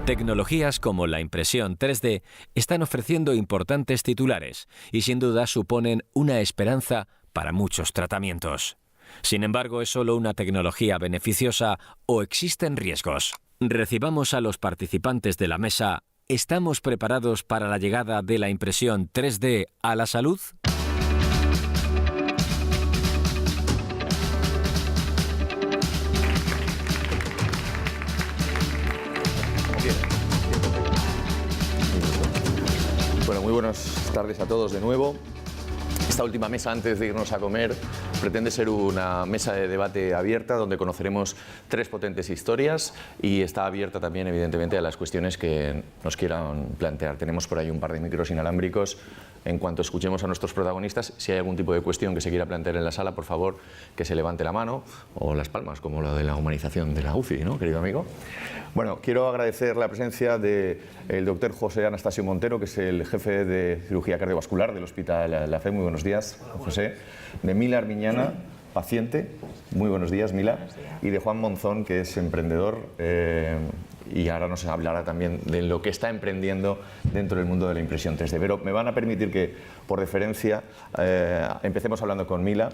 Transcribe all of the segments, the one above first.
Tecnologías como la impresión 3D están ofreciendo importantes titulares y sin duda suponen una esperanza para muchos tratamientos. Sin embargo, ¿es solo una tecnología beneficiosa o existen riesgos? Recibamos a los participantes de la mesa. ¿Estamos preparados para la llegada de la impresión 3D a la salud? Bueno, muy buenas tardes a todos de nuevo. Esta última mesa, antes de irnos a comer, pretende ser una mesa de debate abierta donde conoceremos tres potentes historias y está abierta también, evidentemente, a las cuestiones que nos quieran plantear. Tenemos por ahí un par de micros inalámbricos. En cuanto escuchemos a nuestros protagonistas, si hay algún tipo de cuestión que se quiera plantear en la sala, por favor, que se levante la mano o las palmas, como la de la humanización de la UCI, ¿no, querido amigo? Bueno, quiero agradecer la presencia del doctor José Anastasio Montero, que es el jefe de cirugía cardiovascular del Hospital La Fe. Muy buenos días, José. De Mila Armiñana, paciente. Muy buenos días, Mila. Y de Juan Monzón, que es emprendedor y ahora nos hablará también de lo que está emprendiendo dentro del mundo de la impresión 3D. Pero me van a permitir que, por deferencia, empecemos hablando con Mila.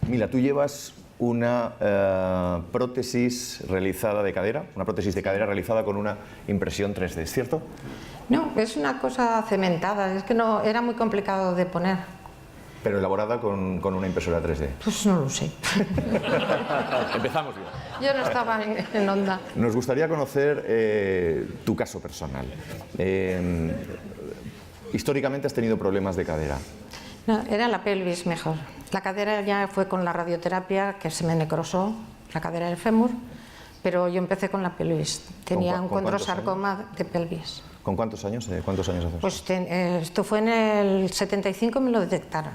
Mila, tú llevas una prótesis realizada de cadera, una prótesis de cadera realizada con una impresión 3D, ¿es cierto? No, es una cosa cementada, es que no, era muy complicado de poner. Pero elaborada con una impresora 3D. Pues no lo sé. Empezamos bien. Yo no estaba en onda. Nos gustaría conocer tu caso personal. Históricamente has tenido problemas de cadera. No, era la pelvis mejor. La cadera ya fue con la radioterapia, que se me necrosó, la cadera del fémur, pero yo empecé con la pelvis. Tenía un condrosarcoma de pelvis. ¿Con cuántos años? ¿Cuántos años hace? Pues esto fue en el 75, me lo detectaron.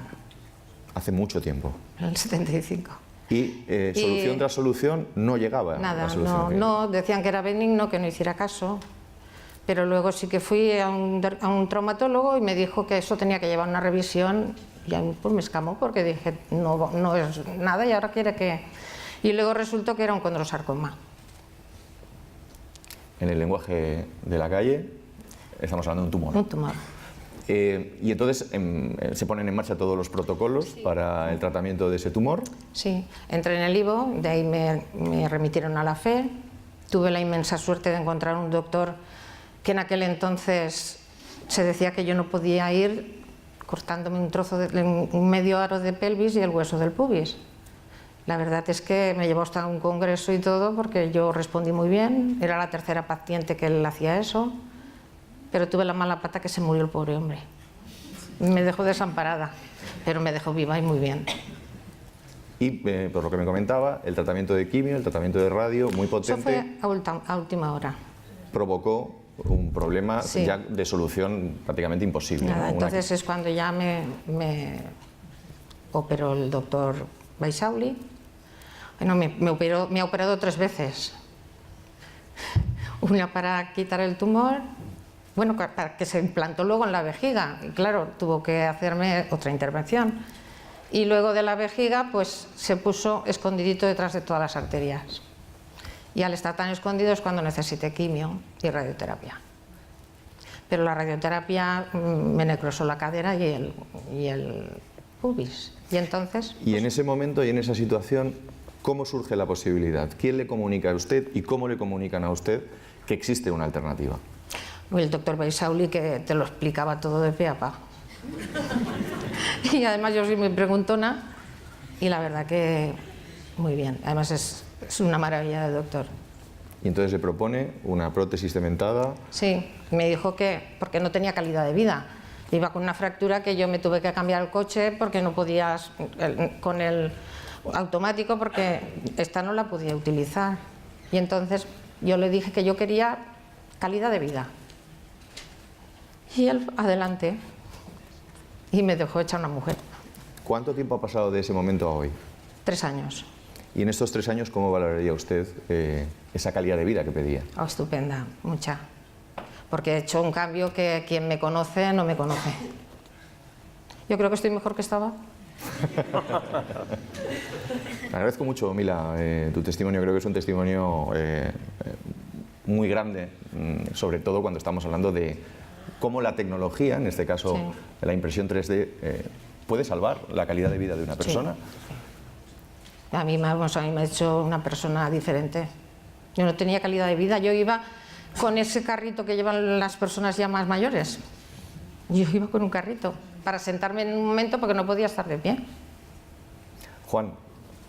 Hace mucho tiempo. En el 75. Y solución tras solución no llegaba. Nada, no, decían que era benigno, que no hiciera caso. Pero luego sí que fui a un traumatólogo y me dijo que eso tenía que llevar una revisión. Y a mí pues me escamó porque dije, no es nada y ahora quiere que... Y luego resultó que era un condrosarcoma. En el lenguaje de la calle estamos hablando de un tumor. Un tumor. Y entonces se ponen en marcha todos los protocolos para el tratamiento de ese tumor. Sí, entré en el IVO, de ahí me remitieron a la FE. Tuve la inmensa suerte de encontrar un doctor que en aquel entonces se decía que yo no podía ir cortándome un medio aro de pelvis y el hueso del pubis. La verdad es que me llevó hasta un congreso y todo porque yo respondí muy bien, era la tercera paciente que él hacía eso, pero tuve la mala pata que se murió el pobre hombre. Me dejó desamparada, pero me dejó viva y muy bien. Y por lo que me comentaba, el tratamiento de quimio, el tratamiento de radio, muy potente. Eso fue a última hora. Provocó un problema ya de solución prácticamente imposible. Nada, ¿no? entonces es cuando ya me operó el doctor Baisauli. Bueno, me ha operado 3 veces. Una para quitar el tumor, bueno, para que se implantó luego en la vejiga. Y claro, tuvo que hacerme otra intervención. Y luego de la vejiga, pues se puso escondidito detrás de todas las arterias. Y al estar tan escondido es cuando necesité quimio y radioterapia. Pero la radioterapia me necrosó la cadera y el pubis. Y entonces... Y en ese momento y en esa situación, ¿cómo surge la posibilidad? ¿Quién le comunica a usted y cómo le comunican a usted que existe una alternativa? El doctor Baisauli, que te lo explicaba todo de pe a pa. Y además yo soy muy preguntona y la verdad que muy bien. Además es una maravilla de doctor. Y entonces le propone una prótesis cementada. Sí, me dijo que porque no tenía calidad de vida. Iba con una fractura que yo me tuve que cambiar el coche porque no podía con el automático porque esta no la podía utilizar. Y entonces yo le dije que yo quería calidad de vida. Y él, adelante. Y me dejó hecha una mujer. ¿Cuánto tiempo ha pasado de ese momento a hoy? 3 años. Y en estos 3 años, ¿cómo valoraría usted esa calidad de vida que pedía? Oh, estupenda, mucha. Porque he hecho un cambio que quien me conoce no me conoce. Yo creo que estoy mejor que estaba. Agradezco mucho, Mila, tu testimonio. Creo que es un testimonio muy grande, sobre todo cuando estamos hablando de cómo la tecnología, en este caso Sí. la impresión 3D, puede salvar la calidad de vida de una persona. Sí. A mí me ha hecho una persona diferente. Yo no tenía calidad de vida, yo iba con ese carrito que llevan las personas ya más mayores. Yo iba con un carrito para sentarme en un momento porque no podía estar de pie. Juan,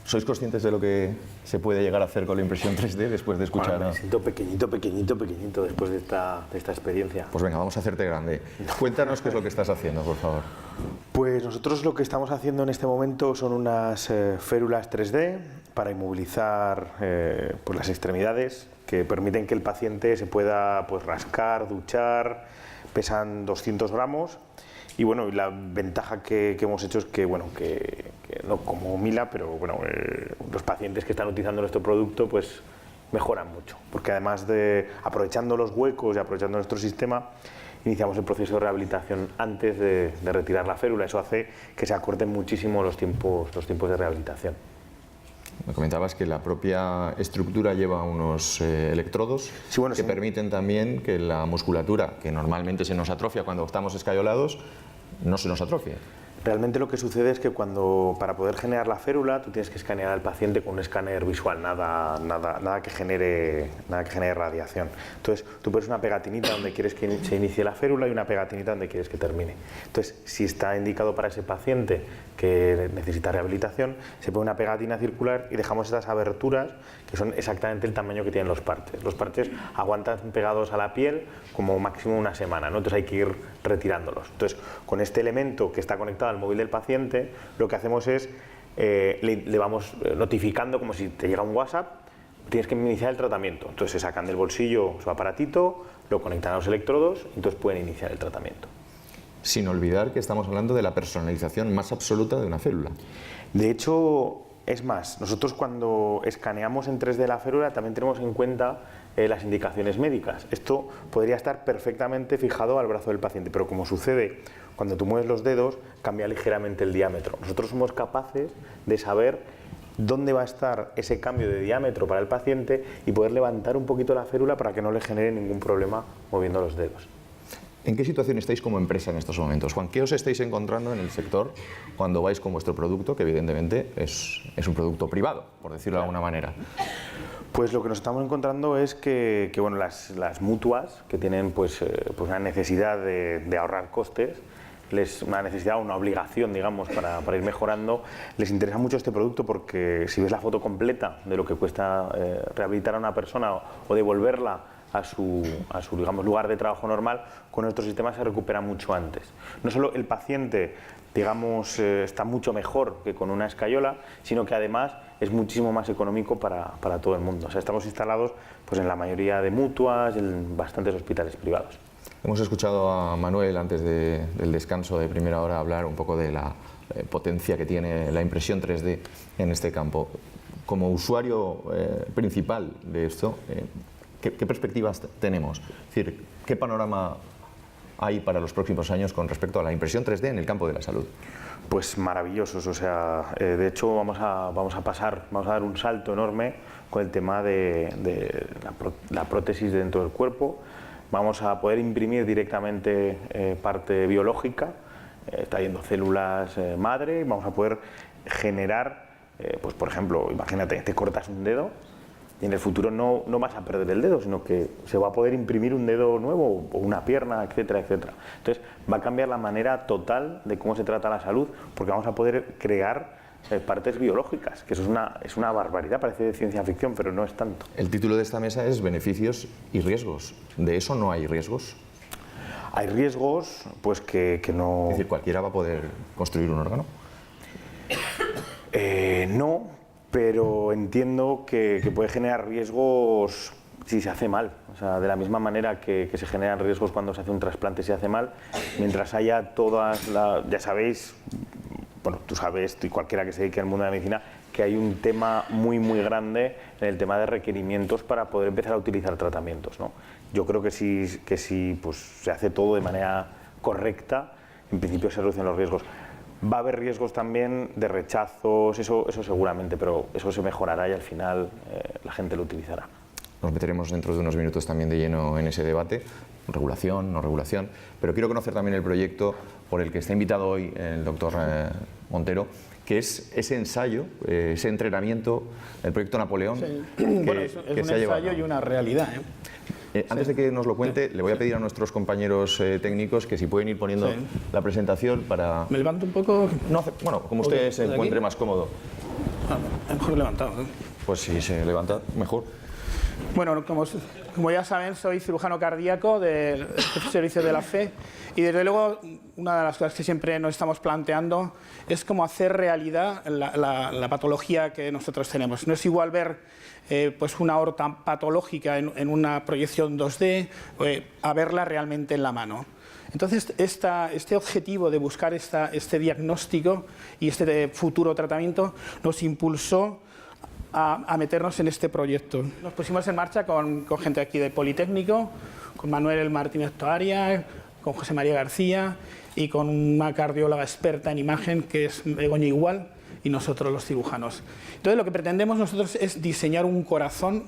¿sois conscientes de lo que se puede llegar a hacer con la impresión 3D después de escuchar Bueno, me siento pequeñito después de esta experiencia. Pues venga, vamos a hacerte grande. Cuéntanos qué es lo que estás haciendo, por favor. Pues nosotros lo que estamos haciendo en este momento son unas férulas 3D para inmovilizar pues las extremidades que permiten que el paciente se pueda pues rascar, duchar, pesan 200 gramos. Y bueno, la ventaja que hemos hecho es que, bueno, que no como Mila, pero bueno, los pacientes que están utilizando nuestro producto pues mejoran mucho, porque además de aprovechando los huecos y aprovechando nuestro sistema, iniciamos el proceso de rehabilitación antes de retirar la férula. Eso hace que se acorten muchísimo los tiempos de rehabilitación. Me comentabas que la propia estructura lleva unos electrodos Sí, bueno, que sí. permiten también que la musculatura, que normalmente se nos atrofia cuando estamos escayolados, no se nos atrofie. Realmente lo que sucede es que para poder generar la férula, tú tienes que escanear al paciente con un escáner visual, nada que genere radiación. Entonces, tú pones una pegatinita donde quieres que se inicie la férula y una pegatinita donde quieres que termine. Entonces, si está indicado para ese paciente que necesita rehabilitación, se pone una pegatina circular y dejamos estas aberturas que son exactamente el tamaño que tienen los parches. Los parches aguantan pegados a la piel como máximo una semana, ¿no? Entonces hay que ir retirándolos. Entonces, con este elemento que está conectado al móvil del paciente, lo que hacemos es le vamos notificando como si te llega un WhatsApp, tienes que iniciar el tratamiento. Entonces se sacan del bolsillo su aparatito, lo conectan a los electrodos y entonces pueden iniciar el tratamiento. Sin olvidar que estamos hablando de la personalización más absoluta de una férula. De hecho, es más, nosotros cuando escaneamos en 3D la férula también tenemos en cuenta las indicaciones médicas. Esto podría estar perfectamente fijado al brazo del paciente, pero como sucede cuando tú mueves los dedos, cambia ligeramente el diámetro. Nosotros somos capaces de saber dónde va a estar ese cambio de diámetro para el paciente y poder levantar un poquito la férula para que no le genere ningún problema moviendo los dedos. ¿En qué situación estáis como empresa en estos momentos, Juan? ¿Qué os estáis encontrando en el sector cuando vais con vuestro producto, que evidentemente es un producto privado, por decirlo de alguna manera? Pues lo que nos estamos encontrando es que bueno, las mutuas que tienen pues una necesidad de ahorrar costes, una necesidad, una obligación, digamos, para ir mejorando, les interesa mucho este producto porque si ves la foto completa de lo que cuesta rehabilitar a una persona o devolverla a su digamos, lugar de trabajo normal, con nuestro sistema se recupera mucho antes. No solo el paciente, digamos, está mucho mejor que con una escayola, sino que además es muchísimo más económico para todo el mundo. O sea, estamos instalados pues, en la mayoría de mutuas y en bastantes hospitales privados. Hemos escuchado a Manuel antes del descanso de primera hora hablar un poco de la potencia que tiene la impresión 3D en este campo. Como usuario principal de esto, ¿qué perspectivas tenemos? Es decir, ¿qué panorama hay para los próximos años con respecto a la impresión 3D en el campo de la salud? Pues maravillosos, o sea, de hecho vamos a dar un salto enorme con el tema de la prótesis dentro del cuerpo. Vamos a poder imprimir directamente parte biológica, trayendo células madre, vamos a poder generar, pues por ejemplo, imagínate, te cortas un dedo y en el futuro no vas a perder el dedo, sino que se va a poder imprimir un dedo nuevo o una pierna, etcétera, etcétera. Entonces va a cambiar la manera total de cómo se trata la salud, porque vamos a poder crear partes biológicas, que eso es una barbaridad, parece de ciencia ficción, pero no es tanto. El título de esta mesa es beneficios y riesgos. ¿De eso no hay riesgos? Hay riesgos, pues que no... Es decir, ¿cualquiera va a poder construir un órgano? No, pero entiendo que puede generar riesgos si se hace mal. O sea, de la misma manera que se generan riesgos cuando se hace un trasplante si se hace mal, mientras haya ya sabéis, bueno, tú sabes, tú y cualquiera que se dedique al mundo de la medicina, que hay un tema muy grande en el tema de requerimientos para poder empezar a utilizar tratamientos, ¿no? Yo creo que si pues, se hace todo de manera correcta, en principio se reducen los riesgos. Va a haber riesgos también de rechazos, eso seguramente, pero eso se mejorará y al final la gente lo utilizará. nos meteremos dentro de unos minutos también de lleno en ese debate, regulación, no regulación, pero quiero conocer también el proyecto por el que está invitado hoy el doctor Montero, que es ese ensayo, ese entrenamiento, el proyecto Napoleón, sí. que, bueno, es que un se ha llevado. ensayo y una realidad. Antes de que nos lo cuente, le voy a pedir a nuestros compañeros técnicos que si pueden ir poniendo la presentación para... ¿Me levanto un poco? No, bueno, como usted se encuentre aquí? más cómodo. Mejor levantado. Pues si se levanta, mejor. Bueno, como ya saben, soy cirujano cardíaco del servicio de la FE y desde luego una de las cosas que siempre nos estamos planteando es cómo hacer realidad la patología que nosotros tenemos. No es igual ver pues una aorta patológica en una proyección 2D a verla realmente en la mano. Entonces, este objetivo de buscar este diagnóstico y este futuro tratamiento nos impulsó a meternos en este proyecto. Nos pusimos en marcha con gente aquí del Politécnico, con Manuel Martínez Toaria, con José María García y con una cardióloga experta en imagen que es Begoña Igual y nosotros los cirujanos. Entonces lo que pretendemos nosotros es diseñar un corazón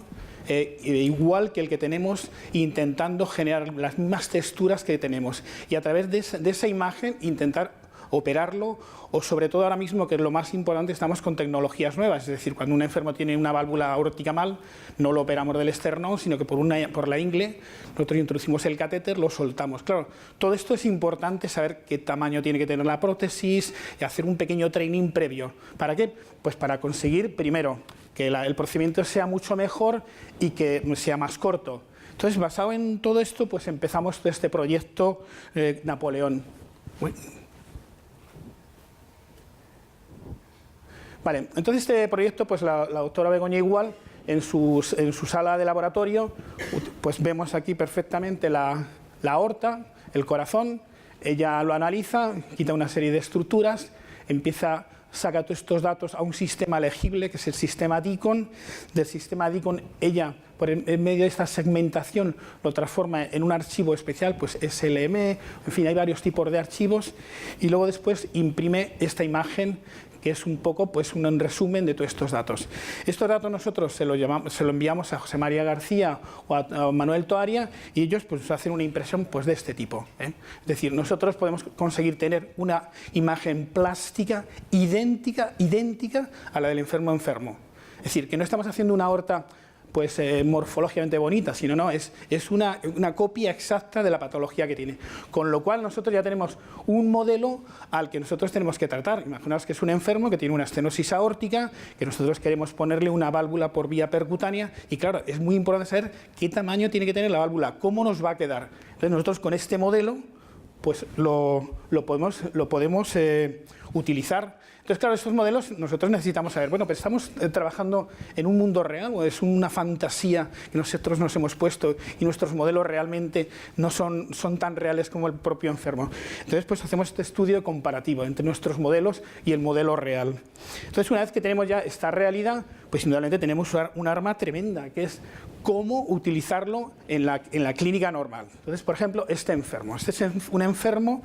igual que el que tenemos, intentando generar las mismas texturas que tenemos y a través de esa imagen intentar operarlo o sobre todo ahora mismo, que es lo más importante, estamos con tecnologías nuevas, es decir, cuando un enfermo tiene una válvula aórtica mal, no lo operamos del esternón, sino que por la ingle nosotros introducimos el catéter, lo soltamos. Claro, todo esto es importante saber qué tamaño tiene que tener la prótesis y hacer un pequeño training previo. ¿Para qué? Pues para conseguir, primero, que el procedimiento sea mucho mejor y que sea más corto. Entonces, basado en todo esto, pues empezamos este proyecto Napoleón. Vale, entonces este proyecto, pues la doctora Begoña Igual, en su sala de laboratorio, pues vemos aquí perfectamente la aorta, el corazón, ella lo analiza, quita una serie de estructuras, saca todos estos datos a un sistema legible, que es el sistema DICON. Del sistema DICON, ella, en medio de esta segmentación, lo transforma en un archivo especial, pues SLM, en fin, hay varios tipos de archivos, y luego después imprime esta imagen, que es un poco pues un resumen de todos estos datos. Estos datos nosotros se lo enviamos a José María García o a Manuel Toaria y ellos pues hacen una impresión pues de este tipo. Es decir, nosotros podemos conseguir tener una imagen plástica idéntica a la del enfermo. Es decir, que no estamos haciendo una aorta pues morfológicamente bonita, sino no, es una copia exacta de la patología que tiene. Con lo cual nosotros ya tenemos un modelo al que nosotros tenemos que tratar. Imaginaos que es un enfermo que tiene una estenosis aórtica, que nosotros queremos ponerle una válvula por vía percutánea y claro, es muy importante saber qué tamaño tiene que tener la válvula, cómo nos va a quedar. Entonces nosotros con este modelo pues lo podemos utilizar. Entonces, claro, estos modelos nosotros necesitamos saber, bueno, pero estamos trabajando en un mundo real o es una fantasía que nosotros nos hemos puesto y nuestros modelos realmente no son tan reales como el propio enfermo. Entonces, pues hacemos este estudio comparativo entre nuestros modelos y el modelo real. Entonces, una vez que tenemos ya esta realidad, pues indudablemente tenemos un arma tremenda, que es cómo utilizarlo en la clínica normal. Entonces, por ejemplo, este es un enfermo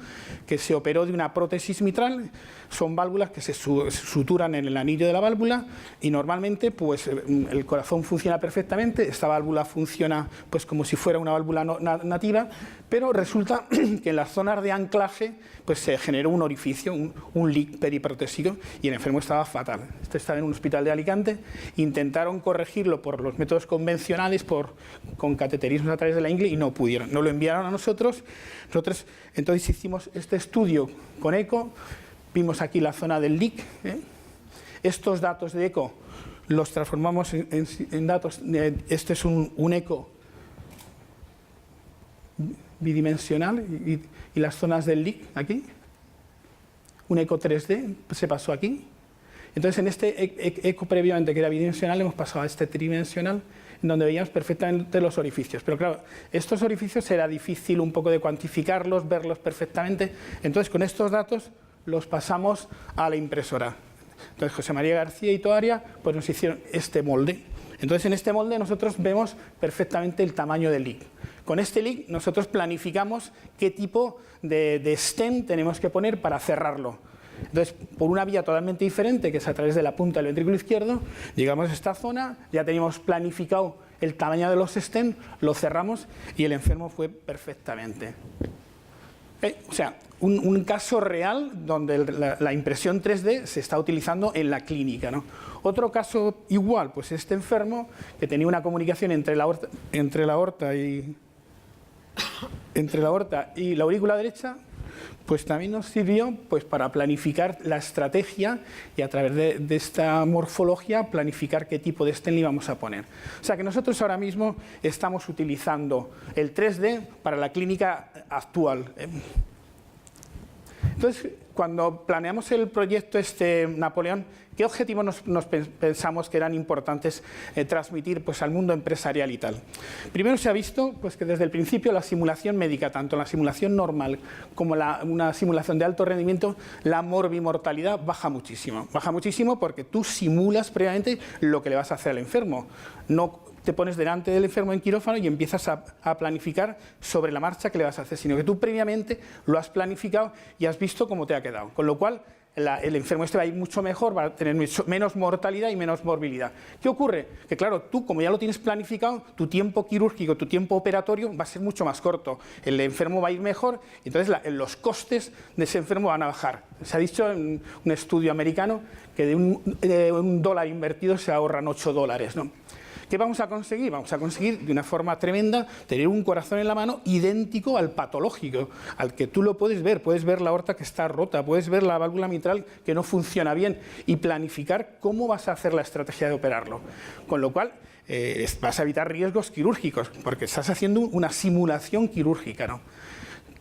que se operó de una prótesis mitral, son válvulas que se suturan en el anillo de la válvula y normalmente pues, el corazón funciona perfectamente, esta válvula funciona pues, como si fuera una válvula nativa, pero resulta que en las zonas de anclaje pues, se generó un orificio, un leak periprotésico y el enfermo estaba fatal. Este estaba en un hospital de Alicante, intentaron corregirlo por los métodos convencionales, con cateterismos a través de la ingle y no pudieron, no lo enviaron a nosotros. Nosotros entonces hicimos este estudio con eco, vimos aquí la zona del leak, estos datos de eco los transformamos en datos, este es un eco bidimensional y las zonas del leak aquí, un eco 3D se pasó aquí. Entonces en este eco previamente que era bidimensional hemos pasado a este tridimensional en donde veíamos perfectamente los orificios. Pero claro, estos orificios era difícil un poco de cuantificarlos, verlos perfectamente. Entonces con estos datos los pasamos a la impresora. Entonces José María García y Toaria pues nos hicieron este molde. Entonces en este molde nosotros vemos perfectamente el tamaño del leak. Con este leak nosotros planificamos qué tipo de stent tenemos que poner para cerrarlo. Entonces, por una vía totalmente diferente, que es a través de la punta del ventrículo izquierdo, llegamos a esta zona, ya teníamos planificado el tamaño de los stents, lo cerramos y el enfermo fue perfectamente. O sea, un caso real donde la impresión 3D se está utilizando en la clínica, ¿no? Otro caso igual, pues este enfermo que tenía una comunicación entre la aorta y la aurícula derecha, pues también nos sirvió pues, para planificar la estrategia y a través de esta morfología planificar qué tipo de stent le íbamos a poner. O sea que nosotros ahora mismo estamos utilizando el 3D para la clínica actual. Entonces, cuando planeamos el proyecto Napoleón, ¿qué objetivos pensamos que eran importantes transmitir pues, al mundo empresarial y tal? Primero se ha visto pues, que desde el principio la simulación médica, tanto la simulación normal como una simulación de alto rendimiento, la morbimortalidad baja muchísimo. Baja muchísimo porque tú simulas previamente lo que le vas a hacer al enfermo. No te pones delante del enfermo en quirófano y empiezas a planificar sobre la marcha que le vas a hacer, sino que tú previamente lo has planificado y has visto cómo te ha quedado. Con lo cual, el enfermo va a ir mucho mejor, va a tener menos mortalidad y menos morbilidad. ¿Qué ocurre? Que claro, tú como ya lo tienes planificado, tu tiempo quirúrgico, tu tiempo operatorio va a ser mucho más corto. El enfermo va a ir mejor y entonces los costes de ese enfermo van a bajar. Se ha dicho en un estudio americano que de un dólar invertido se ahorran $8, ¿no? ¿Qué vamos a conseguir? Vamos a conseguir de una forma tremenda tener un corazón en la mano idéntico al patológico, al que tú lo puedes ver la aorta que está rota, puedes ver la válvula mitral que no funciona bien y planificar cómo vas a hacer la estrategia de operarlo. Con lo cual vas a evitar riesgos quirúrgicos porque estás haciendo una simulación quirúrgica, ¿no?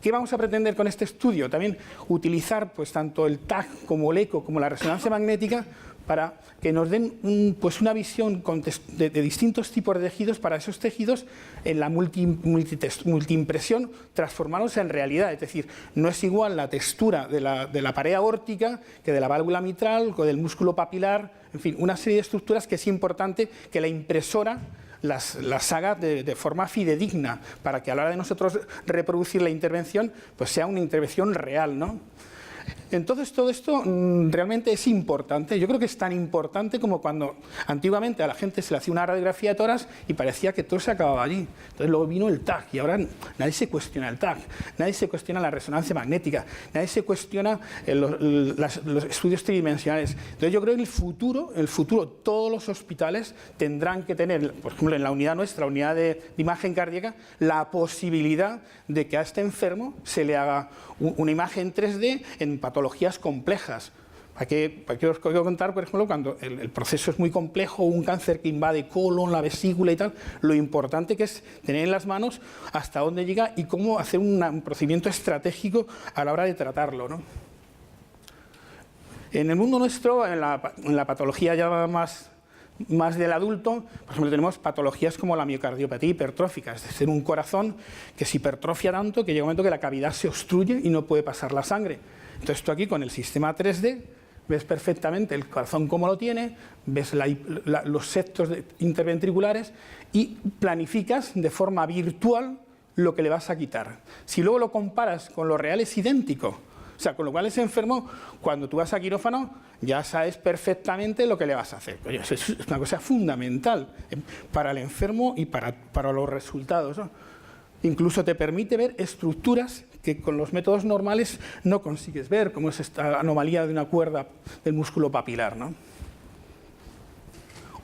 ¿Qué vamos a pretender con este estudio? También utilizar pues, tanto el TAC como el eco como la resonancia magnética para que nos den pues una visión de distintos tipos de tejidos para esos tejidos en la multiimpresión transformarlos en realidad. Es decir, no es igual la textura de la pared aórtica que de la válvula mitral o del músculo papilar, en fin, una serie de estructuras que es importante que la impresora las haga de forma fidedigna para que a la hora de nosotros reproducir la intervención pues sea una intervención real, ¿no? Entonces todo esto realmente es importante. Yo creo que es tan importante como cuando antiguamente a la gente se le hacía una radiografía de tórax y parecía que todo se acababa allí. Entonces luego vino el TAC y ahora nadie se cuestiona el TAC, nadie se cuestiona la resonancia magnética, nadie se cuestiona los estudios tridimensionales. Entonces yo creo que en el futuro todos los hospitales tendrán que tener, por ejemplo en la unidad nuestra, la unidad de imagen cardíaca, la posibilidad de que a este enfermo se le haga una imagen 3D en patologías complejas. ¿Para qué os quiero contar, por ejemplo, cuando el proceso es muy complejo, un cáncer que invade colon, la vesícula y tal, lo importante que es tener en las manos hasta dónde llega y cómo hacer un procedimiento estratégico a la hora de tratarlo, ¿no? En el mundo nuestro, en la patología ya más del adulto, por ejemplo, tenemos patologías como la miocardiopatía hipertrófica, es decir, un corazón que se hipertrofia tanto que llega un momento que la cavidad se obstruye y no puede pasar la sangre. Entonces tú aquí con el sistema 3D ves perfectamente el corazón cómo lo tiene, ves los septos interventriculares y planificas de forma virtual lo que le vas a quitar. Si luego lo comparas con lo real es idéntico. O sea, con lo cual ese enfermo, cuando tú vas a quirófano, ya sabes perfectamente lo que le vas a hacer. Oye, eso es una cosa fundamental para el enfermo y para los resultados, ¿no? Incluso te permite ver estructuras que con los métodos normales no consigues ver, como es esta anomalía de una cuerda del músculo papilar, ¿no?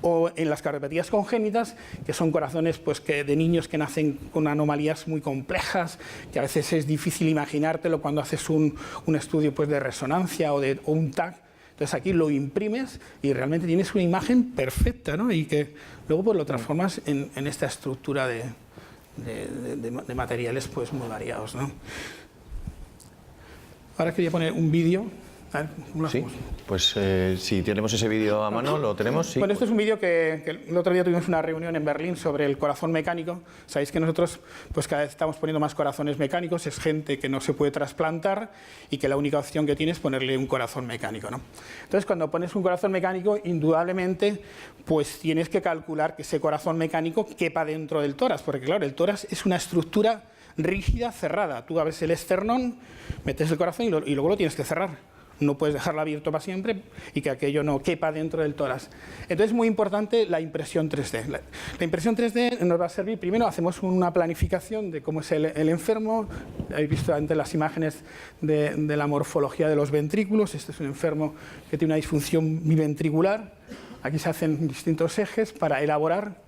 O en las cardiopatías congénitas, que son corazones pues, de niños que nacen con anomalías muy complejas, que a veces es difícil imaginártelo cuando haces un estudio pues, de resonancia o un TAC. Entonces aquí lo imprimes y realmente tienes una imagen perfecta, ¿no? Y que luego pues, lo transformas en esta estructura de materiales pues, muy variados, ¿no? Ahora quería poner un vídeo. A ver, sí, pues si tenemos ese vídeo a mano, lo tenemos. Sí. Bueno, este es un vídeo que el otro día tuvimos una reunión en Berlín sobre el corazón mecánico. Sabéis que nosotros pues cada vez estamos poniendo más corazones mecánicos, es gente que no se puede trasplantar y que la única opción que tiene es ponerle un corazón mecánico, ¿no? Entonces, cuando pones un corazón mecánico, indudablemente pues tienes que calcular que ese corazón mecánico quepa dentro del tórax, porque claro, el tórax es una estructura rígida, cerrada. Tú abres el esternón, metes el corazón y luego lo tienes que cerrar. no puedes dejarlo abierto para siempre y que aquello no quepa dentro del tórax. Entonces es muy importante la impresión 3D. La impresión 3D nos va a servir, primero hacemos una planificación de cómo es el enfermo. Habéis visto antes las imágenes de la morfología de los ventrículos. Este es un enfermo que tiene una disfunción biventricular. Aquí se hacen distintos ejes para elaborar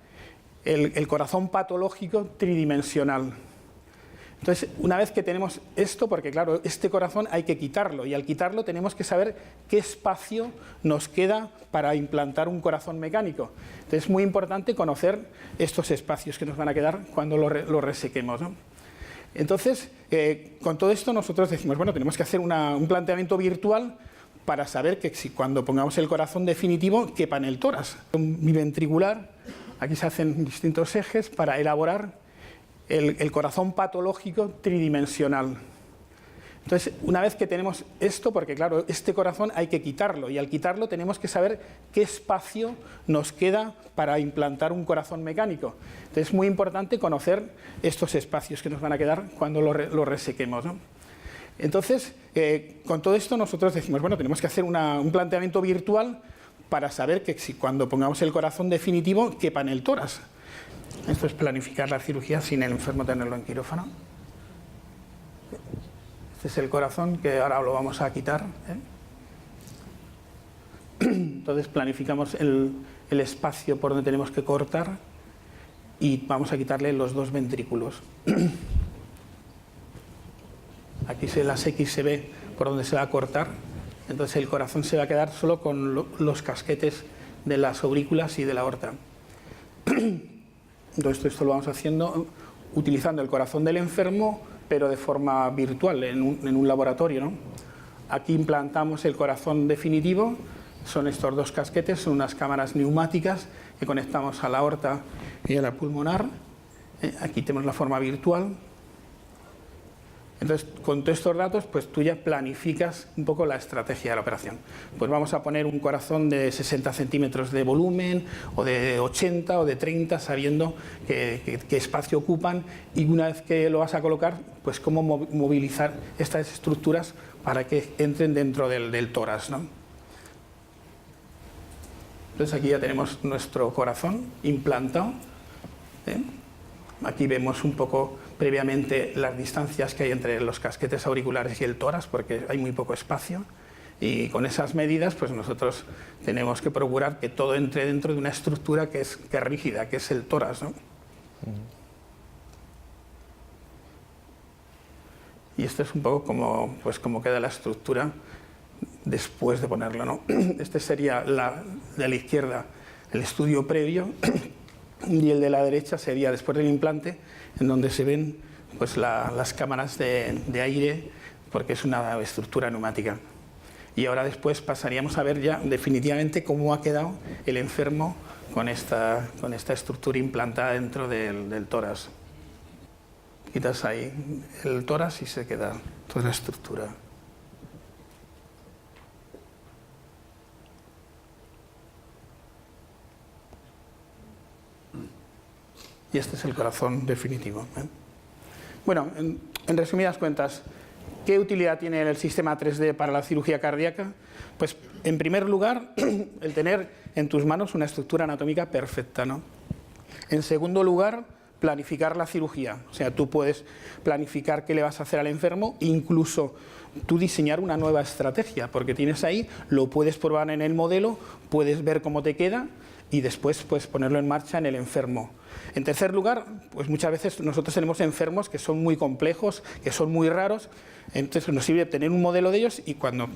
el corazón patológico tridimensional. Entonces, una vez que tenemos esto, porque claro, este corazón hay que quitarlo, y al quitarlo tenemos que saber qué espacio nos queda para implantar un corazón mecánico. Entonces, es muy importante conocer estos espacios que nos van a quedar cuando lo resequemos, ¿no? Entonces, con todo esto nosotros decimos, bueno, tenemos que hacer un planteamiento virtual para saber que si cuando pongamos el corazón definitivo quepa en el tórax. Biventricular, aquí se hacen distintos ejes para elaborar el corazón patológico tridimensional. Entonces, una vez que tenemos esto, porque claro, este corazón hay que quitarlo, y al quitarlo tenemos que saber qué espacio nos queda para implantar un corazón mecánico. Entonces, es muy importante conocer estos espacios que nos van a quedar cuando lo resequemos, ¿no? Entonces, con todo esto nosotros decimos, bueno, tenemos que hacer un planteamiento virtual para saber que si cuando pongamos el corazón definitivo quepa en el tórax. Esto es planificar la cirugía sin el enfermo tenerlo en quirófano. Este es el corazón que ahora lo vamos a quitar, ¿eh? Entonces planificamos el espacio por donde tenemos que cortar y vamos a quitarle los dos ventrículos. Aquí las X se ve por donde se va a cortar, entonces el corazón se va a quedar solo con los casquetes de las aurículas y de la aorta. Entonces esto lo vamos haciendo utilizando el corazón del enfermo, pero de forma virtual, en un laboratorio, ¿no? Aquí implantamos el corazón definitivo, son estos dos casquetes, son unas cámaras neumáticas que conectamos a la aorta y a la pulmonar. Aquí tenemos la forma virtual. Entonces, con todos estos datos, pues tú ya planificas un poco la estrategia de la operación. Pues vamos a poner un corazón de 60 centímetros de volumen, o de 80 o de 30, sabiendo qué espacio ocupan, y una vez que lo vas a colocar, pues cómo movilizar estas estructuras para que entren dentro del tórax, ¿no? Entonces aquí ya tenemos nuestro corazón implantado, ¿eh? Aquí vemos un poco previamente las distancias que hay entre los casquetes auriculares y el tórax, porque hay muy poco espacio, y con esas medidas pues nosotros tenemos que procurar que todo entre dentro de una estructura que es rígida, que es el tórax, ¿no? Y esto es un poco como queda la estructura después de ponerlo, ¿no? Este sería de la izquierda el estudio previo y el de la derecha sería después del implante, en donde se ven pues las cámaras de aire, porque es una estructura neumática. Y ahora después pasaríamos a ver ya definitivamente cómo ha quedado el enfermo con esta estructura implantada dentro del tórax. Quitas ahí el tórax y se queda toda la estructura. Y este es el corazón definitivo, ¿eh? Bueno, en resumidas cuentas, ¿qué utilidad tiene el sistema 3D para la cirugía cardíaca? Pues, en primer lugar, el tener en tus manos una estructura anatómica perfecta, ¿no? En segundo lugar, planificar la cirugía. O sea, tú puedes planificar qué le vas a hacer al enfermo, incluso tú diseñar una nueva estrategia, porque tienes ahí, lo puedes probar en el modelo, puedes ver cómo te queda y después pues ponerlo en marcha en el enfermo. En tercer lugar, pues muchas veces nosotros tenemos enfermos que son muy complejos, que son muy raros, entonces nos sirve tener un modelo de ellos y cuando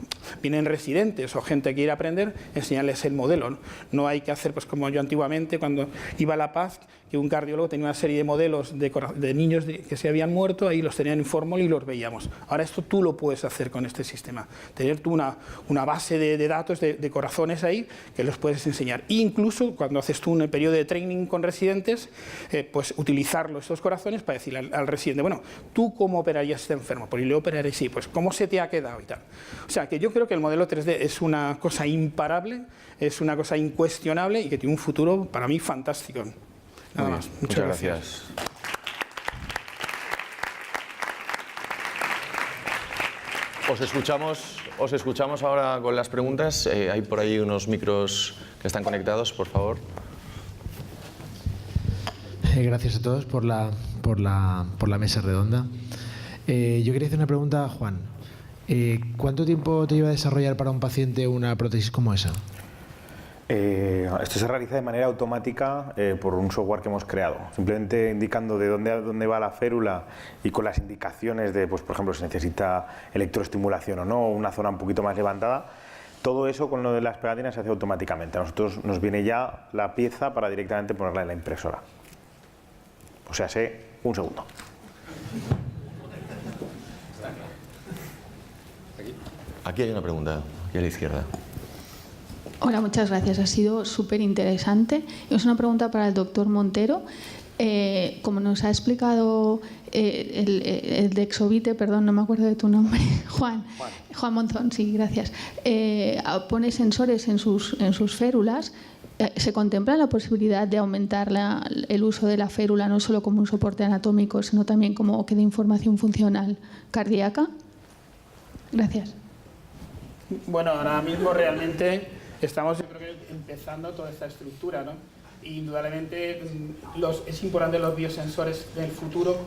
vienen residentes o gente que quiere aprender, enseñarles el modelo, ¿no? No hay que hacer pues como yo antiguamente cuando iba a La Paz, que un cardiólogo tenía una serie de modelos de niños que se habían muerto, ahí los tenían en fórmula y los veíamos. Ahora esto tú lo puedes hacer con este sistema, tener tú una base de datos de corazones ahí que los puedes enseñar. E incluso cuando haces tú un periodo de training con residentes, pues utilizarlo estos corazones para decirle al residente, bueno, ¿tú cómo operarías a este enfermo? Pues le operaré, sí, pues ¿cómo se te ha quedado y tal? O sea, que yo creo que el modelo 3D es una cosa imparable, es una cosa incuestionable y que tiene un futuro para mí fantástico. Nada más. Muchas gracias. Os escuchamos ahora con las preguntas. Hay por ahí unos micros que están conectados, por favor. Gracias a todos por la mesa redonda. Yo quería hacer una pregunta a Juan. ¿Cuánto tiempo te lleva a desarrollar para un paciente una prótesis como esa? Esto se realiza de manera automática por un software que hemos creado, simplemente indicando de dónde va la férula y con las indicaciones de, pues, por ejemplo, si necesita electroestimulación o no, una zona un poquito más levantada. Todo eso con lo de las pegatinas se hace automáticamente. A nosotros nos viene ya la pieza para directamente ponerla en la impresora. O sea, un segundo. Aquí hay una pregunta, aquí a la izquierda. Hola, muchas gracias. Ha sido súper interesante. Es una pregunta para el doctor Montero. Como nos ha explicado el de Exovite, perdón, no me acuerdo de tu nombre, Juan Monzón, sí, gracias. Pone sensores en sus férulas. ¿Se contempla la posibilidad de aumentar el uso de la férula no solo como un soporte anatómico, sino también como que de información funcional cardíaca? Gracias. Bueno, ahora mismo realmente estamos, yo creo que empezando toda esta estructura, ¿no? Indudablemente es importante los biosensores del futuro,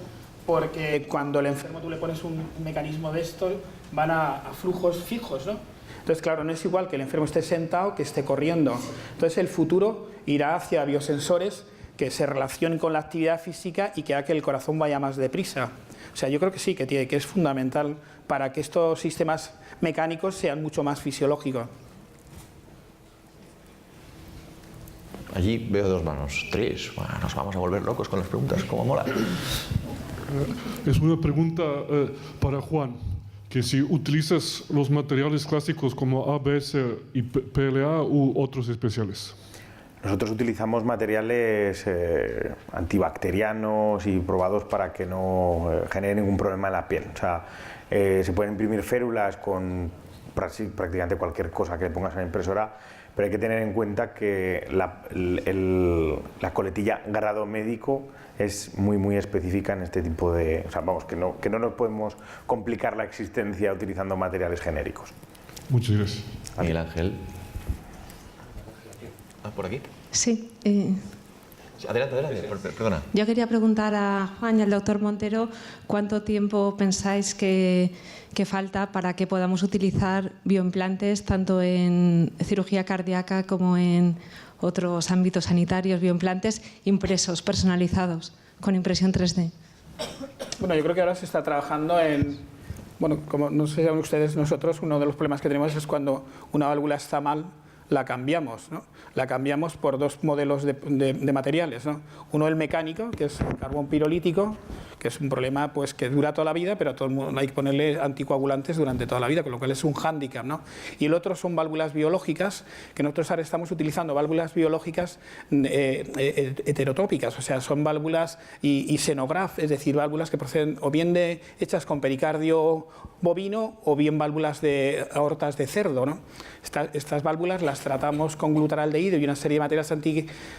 porque cuando al enfermo tú le pones un mecanismo de esto, van a flujos fijos, ¿no? Entonces, claro, no es igual que el enfermo esté sentado que esté corriendo. Entonces, el futuro irá hacia biosensores que se relacionen con la actividad física y que haga que el corazón vaya más deprisa. O sea, yo creo que sí, que es fundamental para que estos sistemas mecánicos sean mucho más fisiológicos. Allí veo 2 manos, 3. Bueno, nos vamos a volver locos con las preguntas, como mola. Es una pregunta para Juan, que si utilizas los materiales clásicos como ABS y PLA u otros especiales. Nosotros utilizamos materiales antibacterianos y probados para que no genere ningún problema en la piel. O sea, se pueden imprimir férulas con prácticamente cualquier cosa que pongas en la impresora, pero hay que tener en cuenta que la coletilla grado médico es muy específica en este tipo de... O sea, vamos, que no nos podemos complicar la existencia utilizando materiales genéricos. Muchas gracias. Miguel Ángel. ¿Por aquí? Sí. Adelante, perdona. Yo quería preguntar a Juan y al doctor Montero cuánto tiempo pensáis que falta para que podamos utilizar bioimplantes tanto en cirugía cardíaca como en otros ámbitos sanitarios, bioimplantes impresos, personalizados, con impresión 3D. Bueno, yo creo que ahora se está trabajando en... Bueno, como no sé si saben ustedes, nosotros uno de los problemas que tenemos es cuando una válvula está mal, la cambiamos, ¿no? La cambiamos por 2 modelos de materiales, ¿no? Uno el mecánico, que es el carbón pirolítico, que es un problema pues que dura toda la vida, pero a todo el mundo hay que ponerle anticoagulantes durante toda la vida, con lo cual es un hándicap, ¿no? Y el otro son válvulas biológicas, que nosotros ahora estamos utilizando válvulas biológicas heterotópicas, o sea, son válvulas y xenograph, es decir, válvulas que proceden o bien hechas con pericardio bovino o bien válvulas de aortas de cerdo, ¿no? Estas válvulas las tratamos con glutaraldehído y una serie de materiales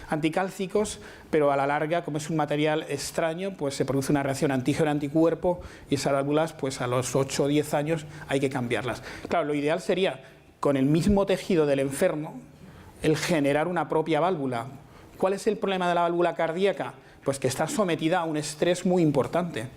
anticálcicos, pero a la larga, como es un material extraño, pues se produce una reacción antígeno-anticuerpo y esas válvulas, pues a los 8 o 10 años hay que cambiarlas. Claro, lo ideal sería, con el mismo tejido del enfermo, el generar una propia válvula. ¿Cuál es el problema de la válvula cardíaca? Pues que está sometida a un estrés muy importante.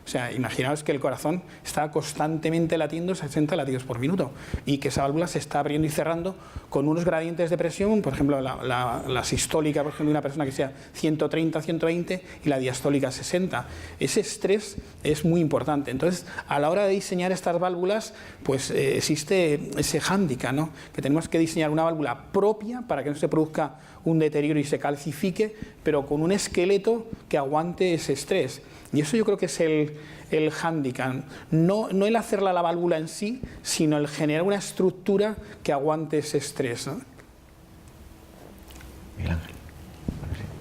O sea, imaginaos que el corazón está constantemente latiendo 60 latidos por minuto y que esa válvula se está abriendo y cerrando con unos gradientes de presión, por ejemplo, la sistólica, por ejemplo, de una persona que sea 130, 120 y la diastólica 60. Ese estrés es muy importante. Entonces, a la hora de diseñar estas válvulas, pues existe ese hándicap, ¿no? Que tenemos que diseñar una válvula propia para que no se produzca un deterioro y se calcifique, pero con un esqueleto que aguante ese estrés. Y eso yo creo que es el hándicap. No el hacerla la válvula en sí, sino el generar una estructura que aguante ese estrés, ¿no? Miguel Ángel.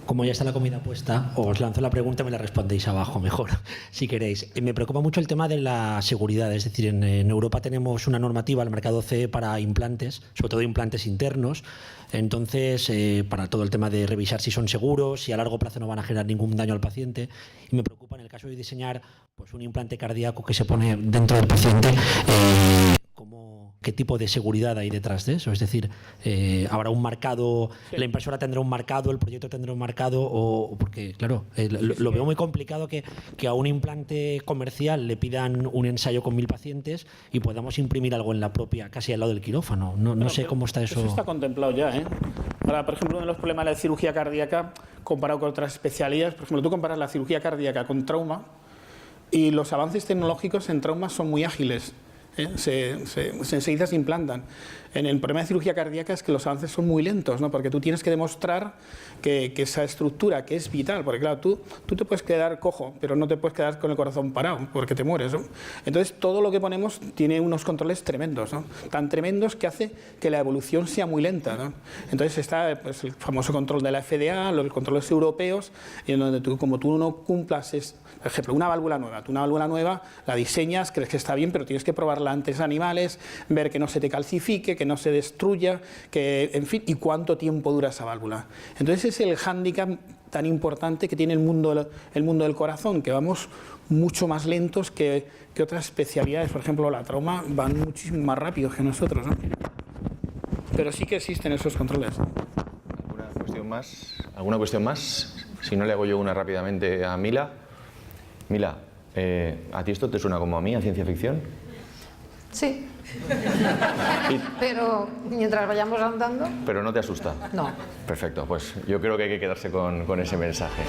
Como ya está la comida puesta, os lanzo la pregunta y me la respondéis abajo mejor, si queréis. Me preocupa mucho el tema de la seguridad, es decir, en Europa tenemos una normativa, el mercado CE, para implantes, sobre todo implantes internos, entonces para todo el tema de revisar si son seguros, si a largo plazo no van a generar ningún daño al paciente, y me preocupa en el caso de diseñar pues un implante cardíaco que se pone dentro del paciente, ¿qué tipo de seguridad hay detrás de eso? Es decir, ¿habrá un marcado, la impresora tendrá un marcado, el proyecto tendrá un marcado? O porque, claro, lo veo muy complicado que a un implante comercial le pidan un ensayo con 1000 pacientes y podamos imprimir algo en la propia, casi al lado del quirófano. No sé cómo está eso. Eso está contemplado ya, ¿eh? Ahora, por ejemplo, uno de los problemas de la cirugía cardíaca comparado con otras especialidades, por ejemplo, tú comparas la cirugía cardíaca con trauma y los avances tecnológicos en trauma son muy ágiles. Enseguida se implantan. El problema de cirugía cardíaca es que los avances son muy lentos, ¿no? Porque tú tienes que demostrar que esa estructura que es vital, porque claro, tú te puedes quedar cojo, pero no te puedes quedar con el corazón parado, porque te mueres, ¿no? Entonces todo lo que ponemos tiene unos controles tremendos, ¿no? Tan tremendos que hace que la evolución sea muy lenta, ¿no? Entonces está pues, el famoso control de la FDA, los controles europeos, y en donde como tú no cumplas, por ejemplo, una válvula nueva la diseñas, crees que está bien, pero tienes que probarla antes en animales, ver que no se te calcifique, que no se destruya, que, en fin, y cuánto tiempo dura esa válvula. Entonces es el hándicap tan importante que tiene el mundo del corazón, que vamos mucho más lentos que otras especialidades. Por ejemplo, la trauma van muchísimo más rápido que nosotros, ¿no? Pero sí que existen esos controles. ¿Alguna cuestión más? Si no, le hago yo una rápidamente a Mila. Mila, ¿a ti esto te suena como a mí, a ciencia ficción? Sí. Pero mientras vayamos andando... ¿Pero no te asusta? No. Perfecto, pues yo creo que hay que quedarse con ese mensaje.